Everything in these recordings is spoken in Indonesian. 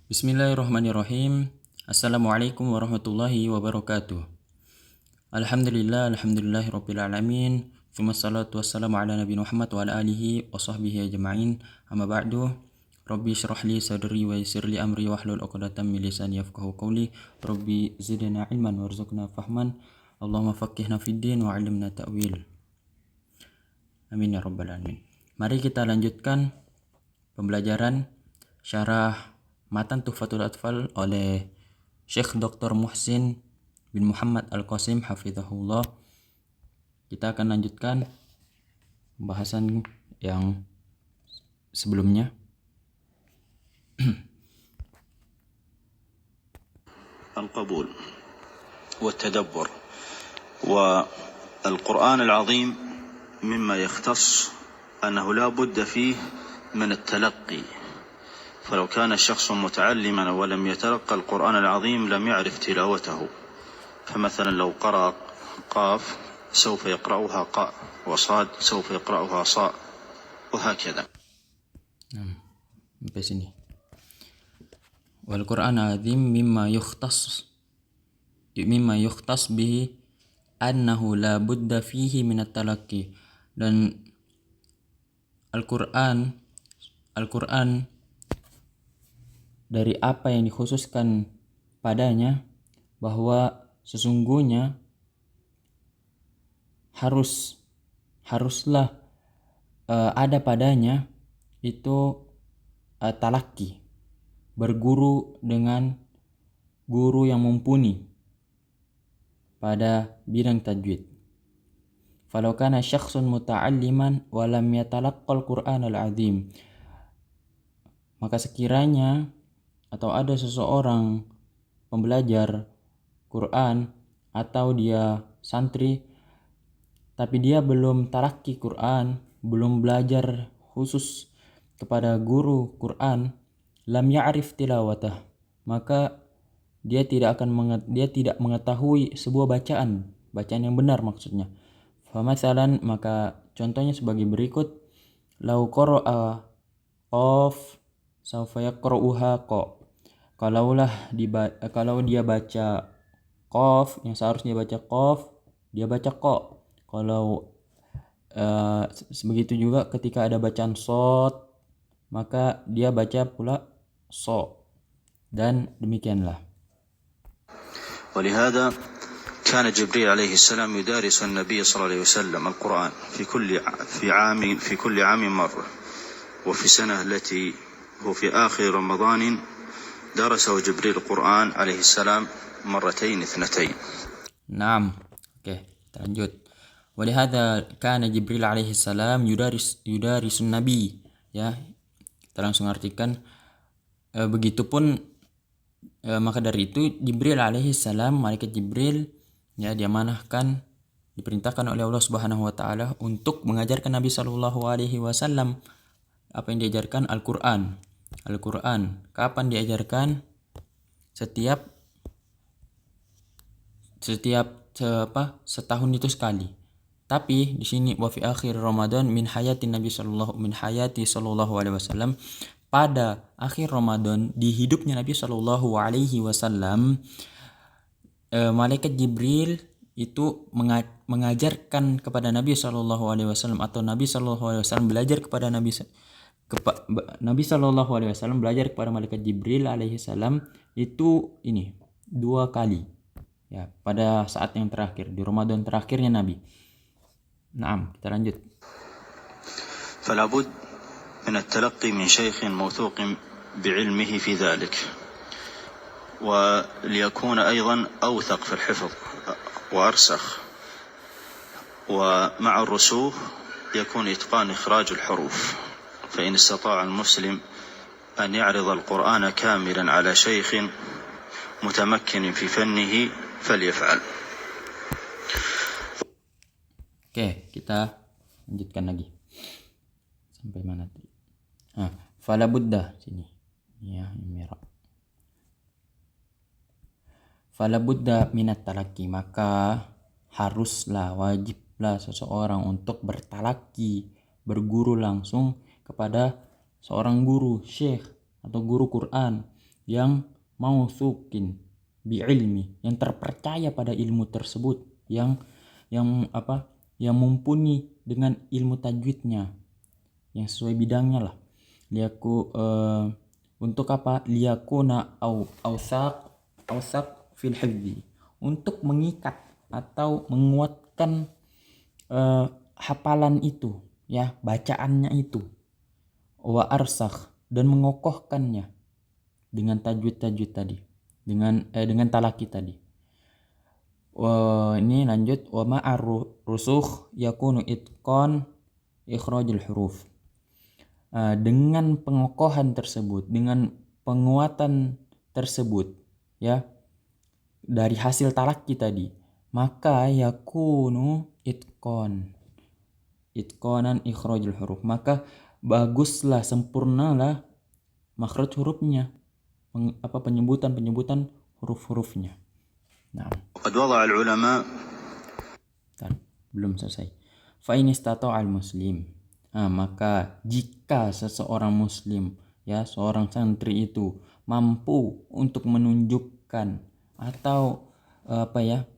Bismillahirrahmanirrahim. Assalamualaikum warahmatullahi wabarakatuh. Alhamdulillahirabbil alamin. Tsumma salatu wassalamu ala nabi Muhammad wa ala alihi wa sahbihi ajma'in. Amma ba'du. Rabbi shrah li sadri wa yassir li amri wahlul 'uqdatam min lisani yafqahu qawli. Rabbi zidna ilman warzuqna fahman. Allahumma faqihna fid din wa 'allimna ta'wil. Amin ya rabbal alamin. Mari kita lanjutkan pembelajaran syarah Matan Tuhfatul Atfal oleh Syekh Dr. Muhsin bin Muhammad Al-Qasim hafizahullah. Kita akan lanjutkan pembahasan yang sebelumnya. القبول والتدبر والقرآن العظيم مما يختص أنه لا بد فيه من التلقي، فلو كان الشخص متعلما ولم يتلقى القرآن العظيم لم يعرف تلاوته، فمثلا لو قرأ قاف سوف يقرأها قاء، وصاد سوف يقرأها صاء، وهكذا. Sampai sini. Wal Qur'an azim mimma yukhtas bihi annahu la budda fihi min at-talaqqi. Dan Al-Qur'an dari apa yang dikhususkan padanya bahwa sesungguhnya haruslah ada padanya itu talaki, berguru dengan guru yang mumpuni pada bidang tajwid. Falau kana syakhsun muta'alliman wa lam yatalaqqal Qur'anal azim, maka sekiranya atau ada seseorang pembelajar Quran atau dia santri tapi dia belum talaki Quran, belum belajar khusus kepada guru Quran, lam ya'rif tilawatah, maka dia tidak mengetahui sebuah bacaan yang benar maksudnya. Famatsalan, maka contohnya sebagai berikut: lau qara'a qaf sawfa yaqra'uha qa. Kalau dia baca qaf yang seharusnya baca qaf, dia baca qa. Kalau begitu juga ketika ada bacaan shad, maka dia baca pula so, dan demikianlah. ولهذا كان جبريل عليه السلام يدارس النبي صلى الله عليه وسلم القرآن في كل عام مرة، وفي سنة التي هو في آخر رمضان درسه جبريل القرآن عليه السلام مرتين اثنتين. Naam. Oke, kita lanjut. Walihada kana Jibril alaihi salam yudarisun nabi, ya. Kita langsung artikan begitupun maka dari itu Jibril alaihi salam, malaikat Jibril, ya, diperintahkan oleh Allah Subhanahu wa taala untuk mengajarkan Nabi sallallahu alaihi wasallam apa yang diajarkan Al-Qur'an. Kapan diajarkan? Setiap setahun itu sekali. Tapi di sini wa fi akhir Ramadan min hayati sallallahu alaihi wasallam, pada akhir Ramadan di hidupnya Nabi sallallahu alaihi wasallam, malaikat Jibril itu mengajarkan kepada Nabi sallallahu alaihi wasallam, atau Nabi sallallahu alaihi wasallam belajar kepada Nabi sallallahu alaihi wasallam belajar kepada malaikat Jibril alaihi salam itu 2 kali, ya, pada saat yang terakhir di Ramadan terakhirnya Nabi. Naam, kita lanjut. فلا بد من التلقي من شيخ موثوق بعلمه في ذلك، وليكون أيضا أوثق في الحفظ وأرسخ، ومع الرسوخ يكون إتقان إخراج الحروف. فإن استطاع المسلم أن يعرض القرآن كاملا على شيخ متمكن في فنه فليفعل. Oke, kita lanjutkan lagi. Sampai mana tadi? Fala budda sini. Ya, yang merah. Fala budda minat talaki, maka haruslah, wajiblah seseorang untuk bertalaki, berguru langsung kepada seorang guru, syekh atau guru Quran yang mauthuqin bi'ilmi, yang terpercaya pada ilmu tersebut, yang mumpuni dengan ilmu tajwidnya, yang sesuai bidangnya lah. Untuk apa? Liyakuna awsaq fil hifdzi, untuk mengikat atau menguatkan hafalan itu, ya, bacaannya itu, wa arsakh, dan mengokohkannya dengan tajwid tadi, dengan talaki tadi. Ini lanjut, wa ma'ar rusukh yakunu itqan ikhrajul huruf. Dengan pengokohan tersebut, dengan penguatan tersebut, ya, dari hasil talaki tadi, maka yakunu itqanan ikhrajul huruf, maka baguslah, sempurnalah makhraj hurufnya, penyebutan huruf-hurufnya. Nah, وقد وضع العلماء belum selesai. Fa in istata'al muslim, maka jika seseorang muslim, ya, seorang santri itu mampu untuk menunjukkan atau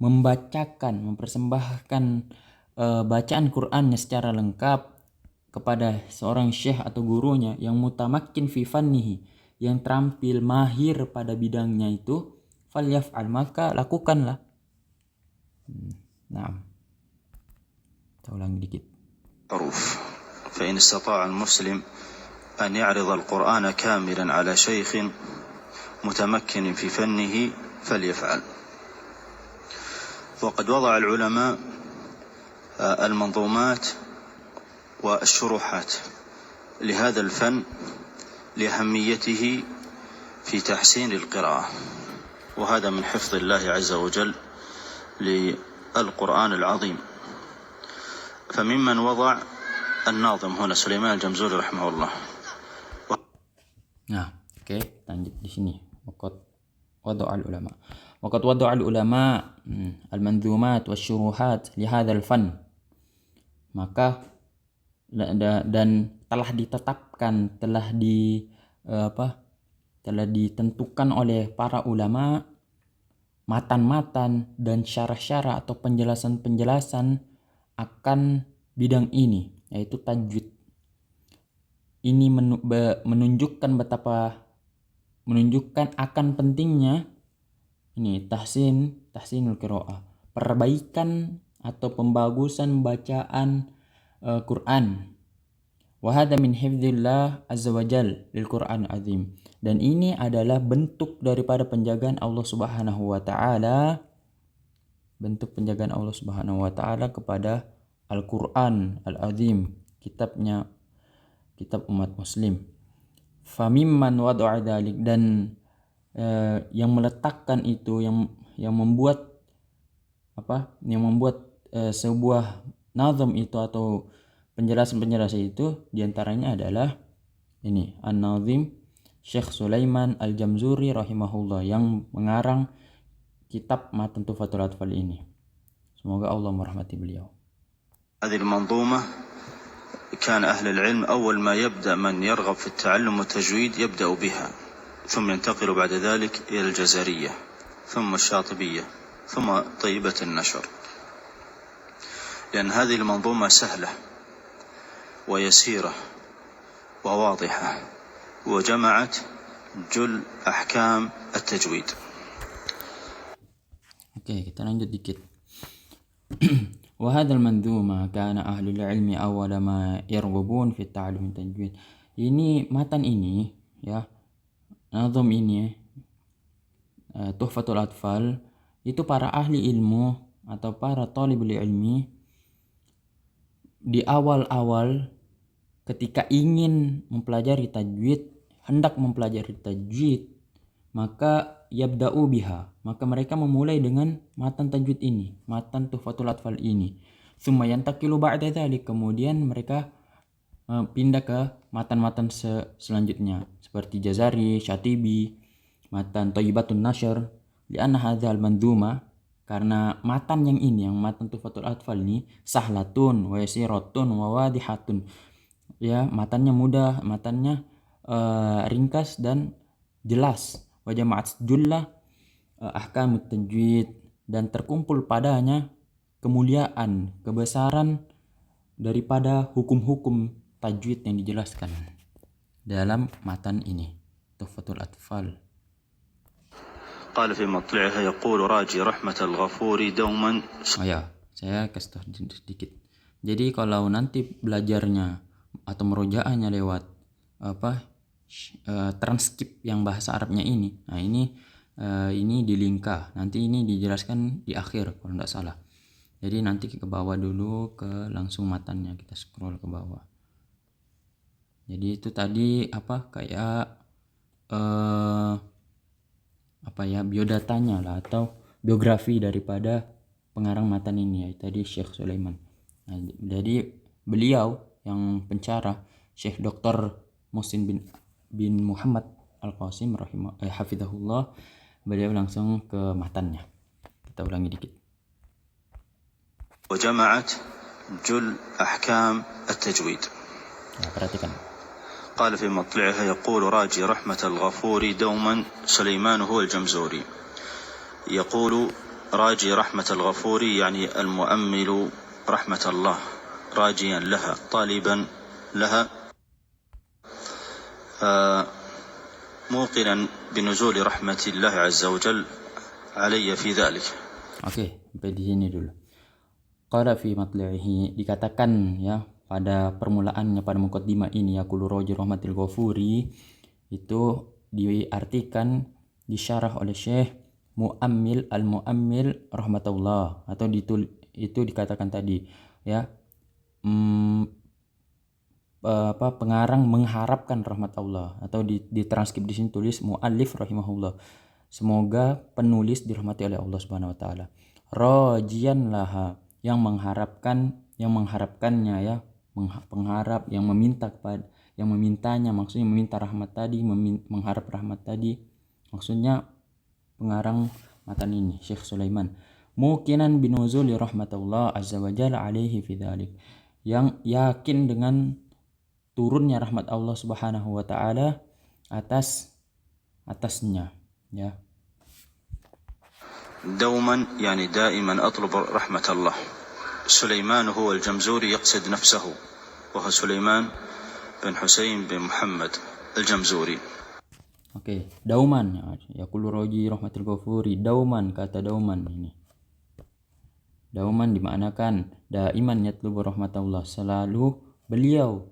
mempersembahkan bacaan Qur'annya secara lengkap kepada seorang syekh atau gurunya yang mutamakkin fi fannihi, yang terampil mahir pada bidangnya itu, falyaf'al, maka lakukanlah. Nah, kita ulangi dikit. حروف فإن استطاع المسلم أن يعرض القرآن كاملا على شيخ متمكن في فنه فليفعل. وقد وضع العلماء المنظومات والشروحات لهذا الفن لأهميته في تحسين القراءة، وهذا من حفظ الله عز وجل للقرآن العظيم. فممن وضع الناظم هنا سليمان الجمزوري رحمه الله. Nah, oke, lanjut di sini. Waqad wada'al ulama al-manzumat wasyuruhat li hadzal fan. Maka dan telah ditetapkan, telah ditentukan oleh para ulama matan-matan dan syarah-syarah atau penjelasan-penjelasan akan bidang ini, yaitu tajwid. Ini menunjukkan akan pentingnya ini tahsinul qiraah, perbaikan atau pembagusan bacaan Quran. Wa hadza min hifdzillah azza wajal lil Qur'an azim, dan ini adalah bentuk daripada penjagaan Allah Subhanahu wa taala, kepada Al-Qur'an Al-Azim, kitab umat muslim. Famimman wada'a dzalik, dan yang meletakkan itu, yang membuat sebuah nazam itu atau penjelasan itu, diantaranya adalah ini An-Nazim Syekh Sulaiman Al-Jamzuri rahimahullah, yang mengarang kitab Matan Tuhfatul Atfal ini. Semoga Allah merahmati beliau. هذه المنظومة كان أهل العلم أول ما يبدأ من يرغب في التعلم والتجويد يبدأ بها، ثم ينتقل بعد ذلك إلى الجزرية، ثم الشاطبية، ثم طيبة النشر، لأن هذه المنظومة سهلة ويسيرة وواضحة، وجمعت جل أحكام التجويد. Oke, kita lanjut dikit. Wa hadzal manzuma kana ahlul ilmi awwala ma yarghubun fi ta'allum tajwid. Ini matan ini, ya, nazam ini, Tuhfatul Atfal, itu para ahli ilmu atau para talibul ilmi di awal-awal ketika ingin mempelajari tajwid, hendak mempelajari tajwid, maka yabda'u biha, maka mereka memulai dengan matan tajwid ini, matan Tuhfatul Atfal ini. Tsumma yantaqilu ba'da dzalik, kemudian mereka pindah ke matan-matan selanjutnya seperti Jazari, Syatibi, matan Thayyibatun Nashr. Li'anna hadzal manzuma, karena matan yang ini, yang matan Tuhfatul Atfal ini, sahlatun wa yasiratun wa wadihatun, ya, matannya mudah, matannya ringkas dan jelas. wa jama'at jullah ahkamut tajwid, dan terkumpul padanya kemuliaan, kebesaran daripada hukum-hukum tajwid yang dijelaskan dalam matan ini, Tuhfatul Atfal. قال في مطلعها يقول راجي رحمة الغفور دوما. Saya kasih tahu sedikit. Jadi kalau nanti belajarnya atau merojaahnya lewat transkrip yang bahasa Arabnya ini, nah ini di lingka, nanti ini dijelaskan di akhir kalau tidak salah. Jadi nanti ke bawah dulu, ke langsung matannya kita scroll ke bawah. Jadi itu tadi biodatanya lah, atau biografi daripada pengarang matan ini, ya tadi Syekh Sulaiman. Nah, jadi beliau yang pencarah Syekh Dr. Muhsin bin Muhammad Al-Qasim hafizahullah, beliau langsung ke matannya. Kita ulangi dikit. وجمعت جل أحكام التجويد. Nah, perhatikan. قال في مطلعها يقول راجي رحمة الغفور دوما سليمان هو الجمزوري. يقول راجي رحمة الغفور يعني المؤمل رحمة الله، راجيا لها طالبا لها موقنا بنزول رحمة الله عز وجل علي في ذلك. Oke, sampai di sini dulu. Qala fi matli'ihi, dikatakan ya pada permulaannya, pada muqaddimah ini, yaqulu raji rahmatil ghafuri, itu diartikan, disyarah oleh Syekh Muammil al-Muammil rahmatullah, atau itu dikatakan tadi ya pengarang mengharapkan rahmat Allah, atau di transkrip di sini tulis muallif rahimahullah, semoga penulis dirahmati oleh Allah Subhanahu wa taala. Rajian laha, yang mengharapkannya ya, pengharap yang meminta kepada, yang memintanya, maksudnya meminta rahmat tadi, mengharap rahmat tadi, maksudnya pengarang matan ini Syekh Sulaiman. Muqinan binuzuli rahmatullah azza wa jalla alaihi fi dzalik, yang yakin dengan turunnya rahmat Allah Subhanahu wa taala atasnya ya. دوما يعني دائما أطلب رحمة الله. سليمان هو الجمزوري يقصد نفسه، وهو سليمان بن حسين بن محمد الجمزوري. Oke, dauman ya, yaqulu raji rahmatul ghafuri, dauman, kata dauman ini. Dauman dimaknakan daiman yatlubu rahmatullah, selalu beliau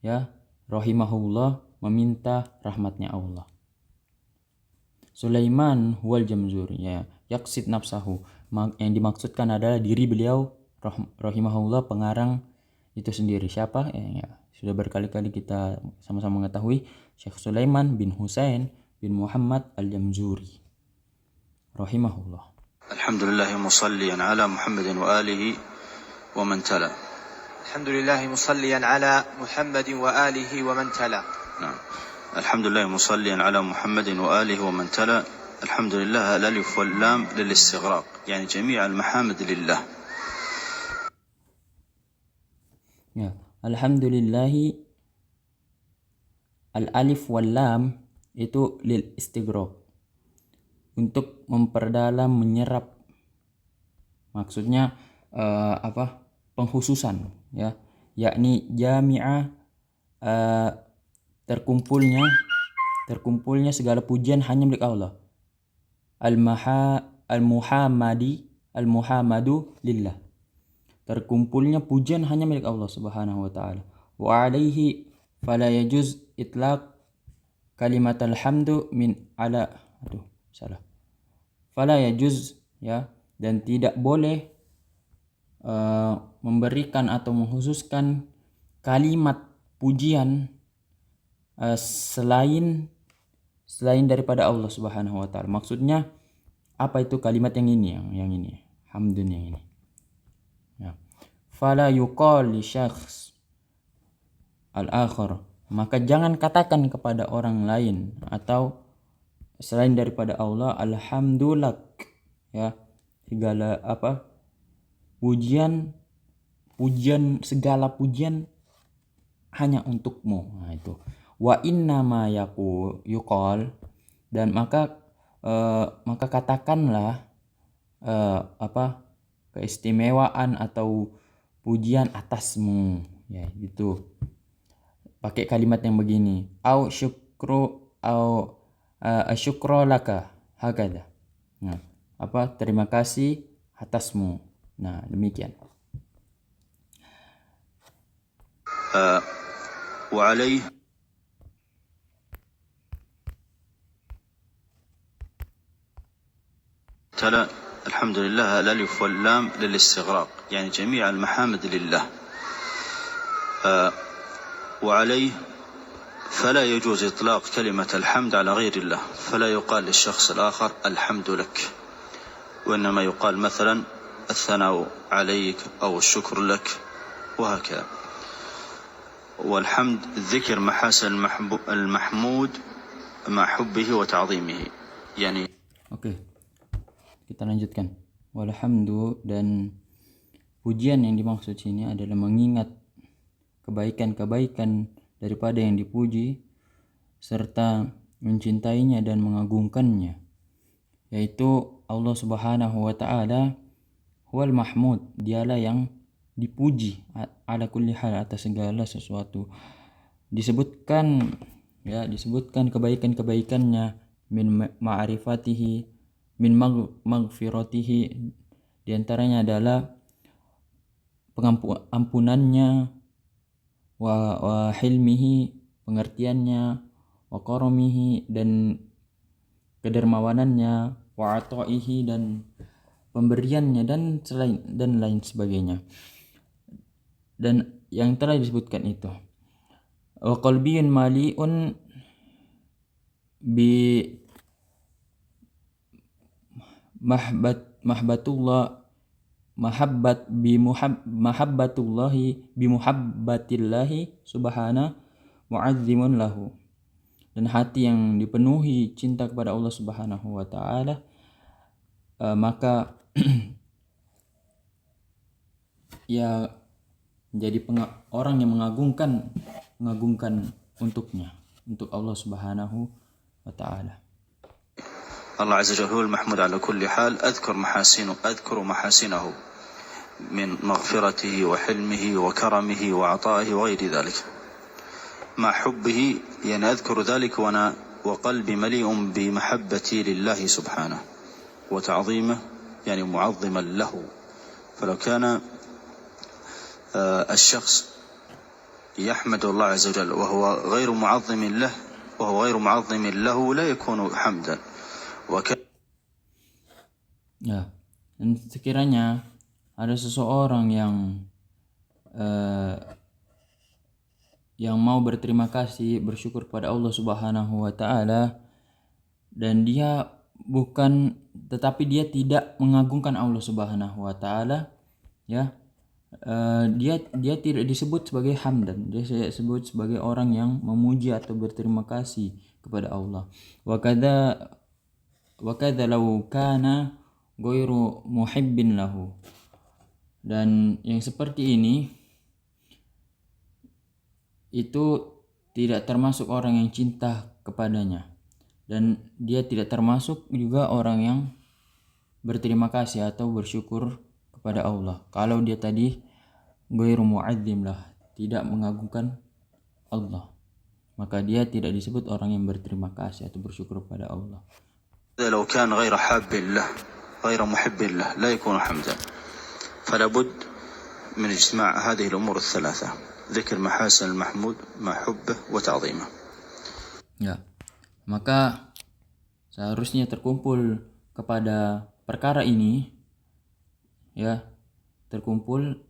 ya rahimahullah meminta rahmatnya Allah. Sulaiman huwal jamzuri ya, yaqsid nafsahu, yang dimaksudkan adalah diri beliau rahimahullah, pengarang itu sendiri. Siapa? Ya, sudah berkali-kali kita sama-sama mengetahui, Syekh Sulaiman bin Husain bin Muhammad Al-Jamzuri rahimahullah. Alhamdulillah musalliyan ala Muhammadin wa alihi wa man tala. Alhamdulillah musalliyan ala Muhammadin wa alihi wa man tala. Nah, alhamdulillah musalliyan ala Muhammadin wa alihi wa man tala. Alhamdulillah al-alif wal lam lil-istighraq, yani jami' al-mahamid lillah. Ya, alhamdulillah, al-alif wal lam itu lil istighraq, untuk memperdalam, menyerap, maksudnya pengkhususan ya, yakni jami'a, terkumpulnya segala pujian hanya milik Allah. Al-muhammadu lillah, terkumpulnya pujian hanya milik Allah Subhanahu wa taala. Wa alaihi fala yajuz itlaq kalimat alhamdu min ala fala yajuz ya, dan tidak boleh memberikan atau mengkhususkan kalimat pujian selain daripada Allah Subhanahu wa taala. Maksudnya apa itu kalimat yang ini, yang ini hamdun yang ini ya. Fala yuqal li syakhs al-akhar, maka jangan katakan kepada orang lain atau selain daripada Allah, alhamdulillah ya, segala pujian segala pujian hanya untukmu. Nah itu wa inna ma yuqal, Dan maka katakanlah keistimewaan atau pujian atasmu, ya gitu. Pakai kalimat yang begini, au syukro laka hakada. Nah, terima kasih atasmu. Nah, demikian. وعليه تلا الحمد لله الألف واللام للاستغراق، يعني جميع المحامد لله. وعليه فلا يجوز إطلاق كلمة الحمد على غير الله، فلا يقال للشخص الآخر الحمد لك، وإنما يقال مثلا الثناء عليك أو الشكر لك وهكذا. والحمد ذكر محاسن المحمود مع حبه وتعظيمه، يعني kita lanjutkan. Walhamdu, dan pujian yang dimaksud sini adalah mengingat kebaikan-kebaikan daripada yang dipuji serta mencintainya dan mengagungkannya, yaitu Allah Subhanahu wa taala huwal mahmud, dialah yang dipuji ala kulli hal, atas segala sesuatu. Disebutkan kebaikan-kebaikannya, min ma'rifatihi, min maghfiratihi, diantaranya adalah pengampunannya, wa hilmihi, pengertiannya, wa karomihi, dan kedermawanannya, wa ataihi, dan pemberiannya, dan lain sebagainya. Dan yang telah disebutkan itu, wa qalbiyun mali'un bi mahabbatillahi subhana mu'azzimun lahu, dan hati yang dipenuhi cinta kepada Allah Subhanahu wa taala, maka ia menjadi orang yang mengagungkan untuknya, untuk Allah Subhanahu wa taala. الله عز وجل هو المحمود على كل حال. أذكر محاسنه من مغفرته وحلمه وكرمه وعطائه وغير ذلك مع حبه، يعني أذكر ذلك وقلبي مليء بمحبتي لله سبحانه وتعظيمه، يعني معظما له. فلو كان الشخص يحمد الله عز وجل وهو غير معظم له لا يكون حمدا. Ya, dan sekiranya ada seseorang yang mau berterima kasih, bersyukur kepada Allah Subhanahu wa taala, dan tetapi dia tidak mengagungkan Allah Subhanahu wa taala, ya, dia tidak disebut sebagai hamdan, dia disebut sebagai orang yang memuji atau berterima kasih kepada Allah. Wa kadza law kana ghairu muhibbin lahu, dan yang seperti ini itu tidak termasuk orang yang cinta kepadanya, dan dia tidak termasuk juga orang yang berterima kasih atau bersyukur kepada Allah. Kalau dia tadi ghairu mu'azzim lah, tidak mengagungkan Allah, maka dia tidak disebut orang yang berterima kasih atau bersyukur kepada Allah. لو كان غير حاب له غير محب له لا يكون حمدا، فلا بد من اجتماع هذه الأمور الثلاثة، ذكر محاسن المحمود مع حبه وتعظيمه. Ya, maka seharusnya terkumpul kepada perkara ini, ya, terkumpul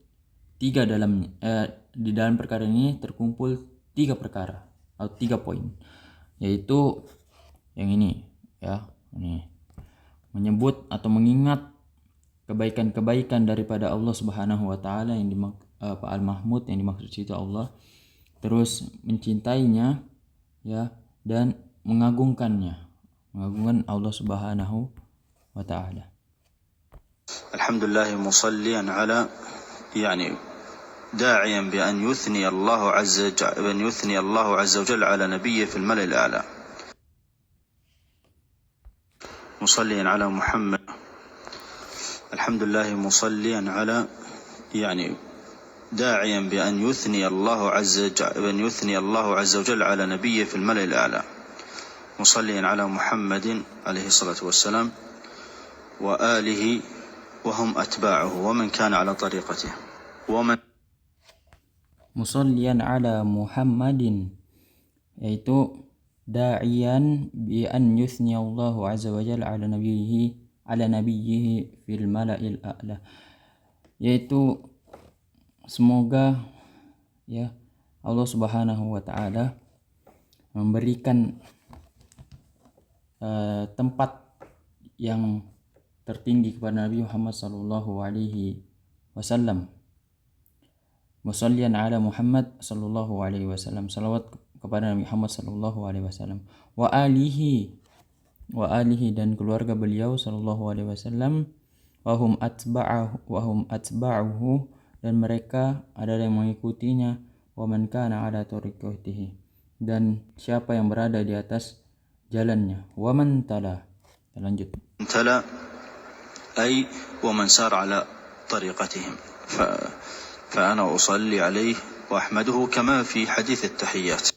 di dalam perkara ini terkumpul 3 perkara atau 3 poin, yaitu yang ini, ya, ini menyebut atau mengingat kebaikan-kebaikan daripada Allah Subhanahu wa taala yang Al-Mahmud, yang dimaksud situ Allah, terus mencintainya, ya, dan mengagungkan Allah Subhanahu wa taala. Alhamdulillah musalliyan ala, yani داعيا بأن يثني الله عز وجل على نبيه في الملأ الأعلى. مصليا على محمد. الحمد لله مصليا على داعيا بأن يثني الله عز وجل على نبيه في الملأ الأعلى، مصليا على محمد عليه الصلاة والسلام وآله وهم أتباعه ومن كان على طريقته Musallian ala Muhammadin, yaitu da'iyan bi an yuthni Allahu azza wa jalla ala nabiyhi fil mala'il a'la, yaitu semoga ya Allah Subhanahu wa taala memberikan tempat yang tertinggi kepada Nabi Muhammad sallallahu alaihi wasallam. Musallian ala Muhammad sallallahu alaihi wasallam, salawat kepada Nabi Muhammad sallallahu alaihi wasallam, wa alihi dan keluarga beliau sallallahu alaihi wasallam, wa hum atba'uhu dan mereka adalah yang mengikutinya, wa man kana ala tariqatihi dan siapa yang berada di atas jalannya, wa man tala. Lanjut. تلا أي ومن سار على طريقتهم، فأنا أصلي عليه وأحمده كما في حديث التحيات.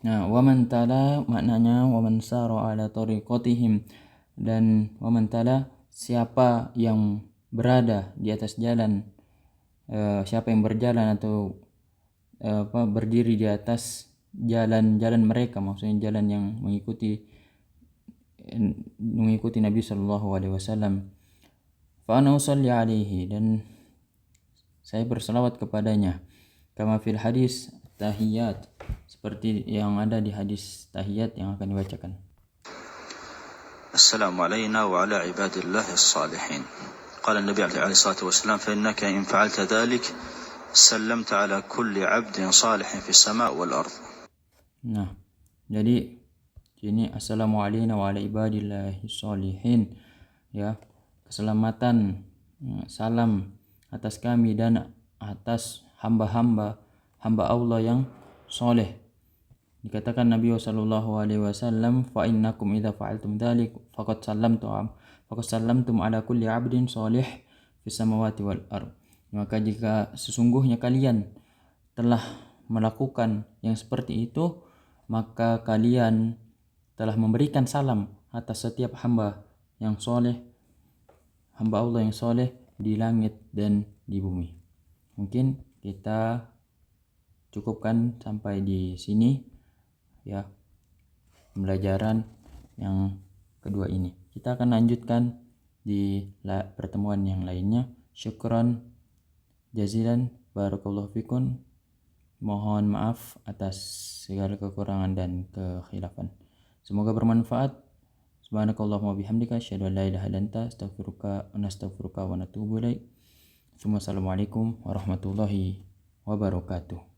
Nah, waman tala maknanya waman sara ala tariqatihim, dan waman tala siapa yang berada di atas jalan, siapa yang berjalan atau berdiri di atas jalan mereka, maksudnya jalan yang mengikuti Nabi sallallahu alaihi wasallam. Fa ana usalli alaihi, dan saya berselawat kepadanya, kama fil hadis tahiyat, seperti yang ada di hadis tahiyat yang akan dibacakan. السلام علينا وعلى عباد الله الصالحين. قال النبي عليه الصلاة والسلام فإنك إن فعلت ذلك سلمت على كل عبد صالح في السماء والأرض. Nah, jadi ini assalamu alayna wa ala ibadillahi sholihin, ya, keselamatan, salam atas kami dan atas hamba Allah yang soleh. Dikatakan Nabi sallallahu alaihi wasallam, fa innakum idza fa'altum dzalik faqad sallamtum ala kulli 'abdin sholih fis samawati wal ard. Maka jika sesungguhnya kalian telah melakukan yang seperti itu, maka kalian telah memberikan salam atas setiap hamba Allah yang soleh di langit dan di bumi. Mungkin kita cukupkan sampai di sini ya pembelajaran yang kedua ini. Kita akan lanjutkan di pertemuan yang lainnya. Syukran jazilan, barakallahu fikum. Mohon maaf atas segala kekurangan dan kekhilafan. Semoga bermanfaat. Subhanakallahumma bihamdika asyhadu an la ilaha illa anta astaghfiruka wa natubu ilaik. Assalamualaikum warahmatullahi wabarakatuh.